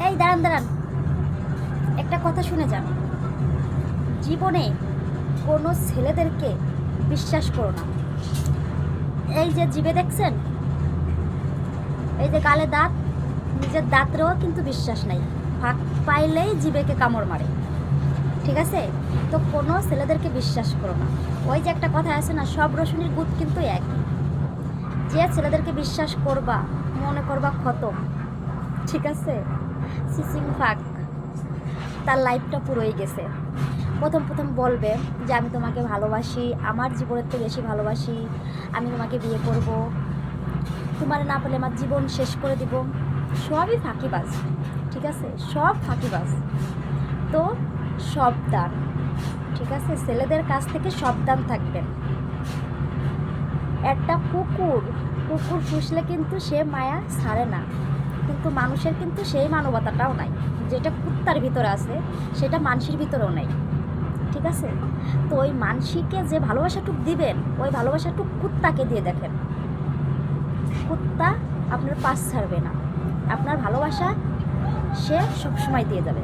এই দাঁড়ান দাঁড়ান, একটা কথা শুনে যান। জীবনে কোনো ছেলেদেরকে বিশ্বাস করো না। এই যে জিভে দেখছেন, এই যে গালে দাঁত, নিজের দাঁতেরও কিন্তু বিশ্বাস নাই। ফাঁক পাইলেই জিভেকে কামড় মারে, ঠিক আছে? তো কোনো ছেলেদেরকে বিশ্বাস করো না। ওই যে একটা কথা আছে না, সব রসুনের গুদ কিন্তু একই। যে ছেলেদেরকে বিশ্বাস করবা, মনে করবা খতম, ঠিক আছে? সিসিং ফাঁক, তার লাইফটা পুরোই গেছে। প্রথম প্রথম বলবে যে আমি তোমাকে ভালোবাসি, আমার জীবনের থেকে বেশি ভালোবাসি, আমি তোমাকে বিয়ে করব, তোমার না পেলে আমার জীবন শেষ করে দিব। সবই ফাঁকিবাজ, ঠিক আছে? সব ফাঁকিবাজ। তো সাবধান, ঠিক আছে? ছেলেদের কাছ থেকে সাবধান থাকবেন। একটা কুকুর কুকুর পুষলে কিন্তু সে মায়া ছাড়ে না, কিন্তু মানুষের কিন্তু সেই মানবতাটাও নাই। যেটা কুত্তার ভিতরে আছে সেটা মানুষের ভিতরেও নাই, ঠিক আছে? তো ওই মানসিকে যে ভালোবাসাটুক দিবেন, ওই ভালোবাসাটুক কুত্তাকে দিয়ে দেখেন। কুত্তা আপনার পাশ ছাড়বে না, আপনার ভালোবাসা সে সবসময় দিয়ে যাবে।